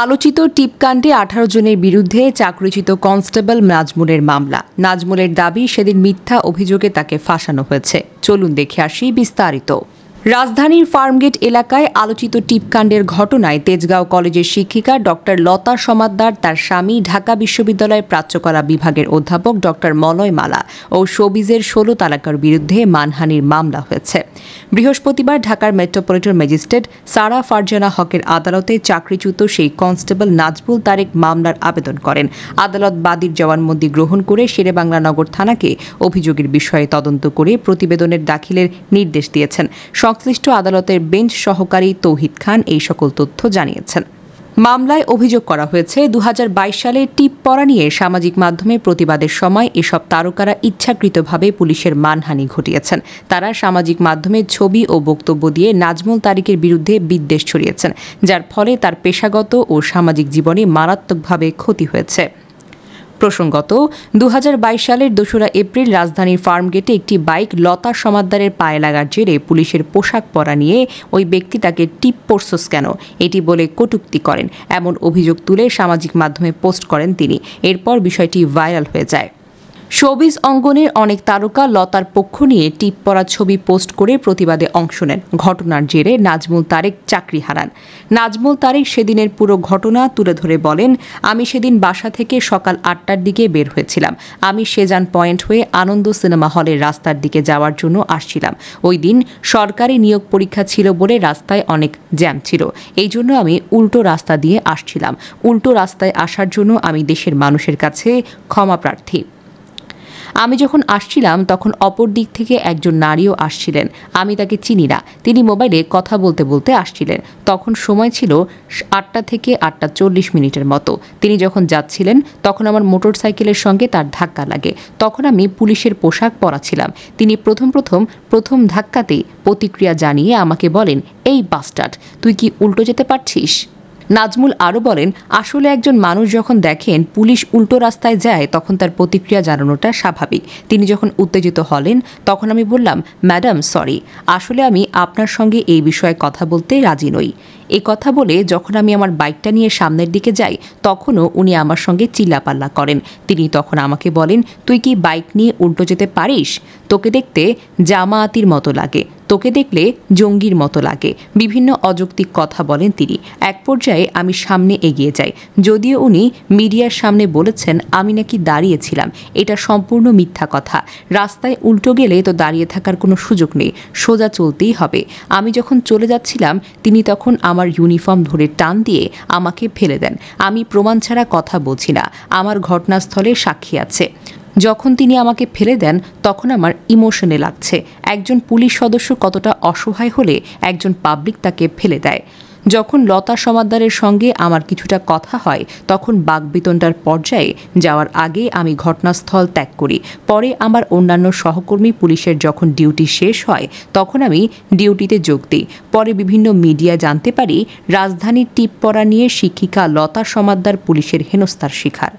আলোচিত টিপকাণ্ডে 18 জনের বিরুদ্ধে চাকরিচ্যুত কনস্টেবল নাজমুলের মামলা। নাজমুলের দাবি, সেদিন মিথ্যা অভিযোগে তাকে ফাঁসানো হয়েছে। চলুন দেখে আসি বিস্তারিত। রাজধানীর ফার্মগেট এলাকায় আলোচিত টিপকাণ্ডের ঘটনায় তেজগাঁও কলেজের শিক্ষিকা ডক্টর লতা সমাদ্দার, তার স্বামী, ঢাকা বিশ্ববিদ্যালয়ের প্রাচ্যকলা বিভাগের অধ্যাপক ডক্টর মলয় মালা ও শোবিজের 16 তারকার বিরুদ্ধে মানহানির মামলা হয়েছে। বৃহস্পতিবার ঢাকার মেট্রোপলিটন ম্যাজিস্ট্রেট সারা ফারজানা হকের আদালতে চাকরিচ্যুত সেই কনস্টেবল নাজমুল তারেক মামলার আবেদন করেন। আদালত বাদীর জবানবন্দি গ্রহণ করে শেরেবাংলা নগর থানাকে অভিযোগের বিষয়ে তদন্ত করে প্রতিবেদনের দাখিলের নির্দেশ দিয়েছেন। সংশ্লিষ্ট আদালতের বেঞ্চ সহকারী তৌহিদ খান এই সকল তথ্য জানিয়েছেন। মামলায় অভিযোগ করা হয়েছে, 2022 সালে টিপ পড়া নিয়ে সামাজিক মাধ্যমে প্রতিবাদের সময় এসব তারকারা ইচ্ছাকৃতভাবে পুলিশের মানহানি ঘটিয়েছেন। তারা সামাজিক মাধ্যমে ছবি ও বক্তব্য দিয়ে নাজমুল তারেকের বিরুদ্ধে বিদ্বেষ ছড়িয়েছেন, যার ফলে তার পেশাগত ও সামাজিক জীবনে মারাত্মকভাবে ক্ষতি হয়েছে। প্রসঙ্গত, 2022 সালের 2রা এপ্রিল রাজধানীর ফার্মগেটে একটি বাইক লতা সমাদ্দারের পায়ে লাগার জেরে পুলিশের পোশাক পরা নিয়ে ওই ব্যক্তি তাকে টিপ পড়ছস কেন এটি বলে কটূক্তি করেন, এমন অভিযোগ তুলে সামাজিক মাধ্যমে পোস্ট করেন তিনি। এরপর বিষয়টি ভাইরাল হয়ে যায়। শোবিজ অঙ্গনের অনেক তারকা লতার পক্ষ নিয়ে টিপ পড়া ছবি পোস্ট করে প্রতিবাদে অংশ নেন। ঘটনার জেরে নাজমুল তারেক চাকরি হারান। নাজমুল তারেক সেদিনের পুরো ঘটনা তুলে ধরে বলেন, আমি সেদিন বাসা থেকে সকাল 8টার দিকে বের হয়েছিলাম। আমি সেজান পয়েন্ট হয়ে আনন্দ সিনেমা হলের রাস্তার দিকে যাওয়ার জন্য আসছিলাম। ওই দিন সরকারি নিয়োগ পরীক্ষা ছিল বলে রাস্তায় অনেক জ্যাম ছিল। এই জন্য আমি উল্টো রাস্তা দিয়ে আসছিলাম। উল্টো রাস্তায় আসার জন্য আমি দেশের মানুষের কাছে ক্ষমা প্রার্থী। আমি যখন আসছিলাম তখন অপর দিক থেকে একজন নারীও আসছিলেন। আমি তাকে চিনি না। তিনি মোবাইলে কথা বলতে বলতে আসছিলেন। তখন সময় ছিল 8টা থেকে 8টা 40 মিনিটের মতো। তিনি যখন যাচ্ছিলেন তখন আমার মোটরসাইকেলের সঙ্গে তার ধাক্কা লাগে। তখন আমি পুলিশের পোশাক পরা ছিলাম। তিনি প্রথম ধাক্কাতেই প্রতিক্রিয়া জানিয়ে আমাকে বলেন, এই বাস্টার্ড, তুই কি উল্টো যেতে পারছিস? নাজমুল আরও বলেন, আসলে একজন মানুষ যখন দেখেন পুলিশ উল্টো রাস্তায় যায় তখন তার প্রতিক্রিয়া জানানোটা স্বাভাবিক। তিনি যখন উত্তেজিত হলেন তখন আমি বললাম, ম্যাডাম সরি, আসলে আমি আপনার সঙ্গে এই বিষয়ে কথা বলতে রাজি নই। এ কথা বলে যখন আমি আমার বাইকটা নিয়ে সামনের দিকে যাই তখনও উনি আমার সঙ্গে চিল্লাপাল্লা করেন। তিনি তখন আমাকে বলেন, তুই কি বাইক নিয়ে উল্টো যেতে পারিস? তোকে দেখতে জামায়াতির মতো লাগে, তোকে দেখলে জঙ্গির মতো লাগে, বিভিন্ন অযৌক্তিক কথা বলেন তিনি। এক পর্যায়ে আমি সামনে এগিয়ে যাই। যদিও উনি মিডিয়ার সামনে বলেছেন আমি নাকি দাঁড়িয়েছিলাম, এটা সম্পূর্ণ মিথ্যা কথা। রাস্তায় উল্টো গেলে তো দাঁড়িয়ে থাকার কোনো সুযোগ নেই, সোজা চলতেই হবে। আমি যখন চলে যাচ্ছিলাম তিনি তখন আমার ইউনিফর্ম ধরে টান দিয়ে আমাকে ফেলে দেন। আমি প্রমাণ ছাড়া কথা বলছি না, আমার ঘটনাস্থলে সাক্ষী আছে। যখন তিনি আমাকে ফেলে দেন তখন আমার ইমোশনে লাগছে। একজন পুলিশ সদস্য কতটা অসহায় হলে একজন পাবলিক তাকে ফেলে দেয়। যখন লতা সমাদ্দারের সঙ্গে আমার কিছুটা কথা হয় তখন বাকবিতণ্ডার পর্যায়ে যাওয়ার আগে আমি ঘটনাস্থল ত্যাগ করি। পরে আমার অন্যান্য সহকর্মী পুলিশের যখন ডিউটি শেষ হয় তখন আমি ডিউটিতে যোগ দিই। পরে বিভিন্ন মিডিয়া জানতে পারি রাজধানীর টিপ পড়া নিয়ে শিক্ষিকা লতা সমাদ্দার পুলিশের হেনস্থার শিকার।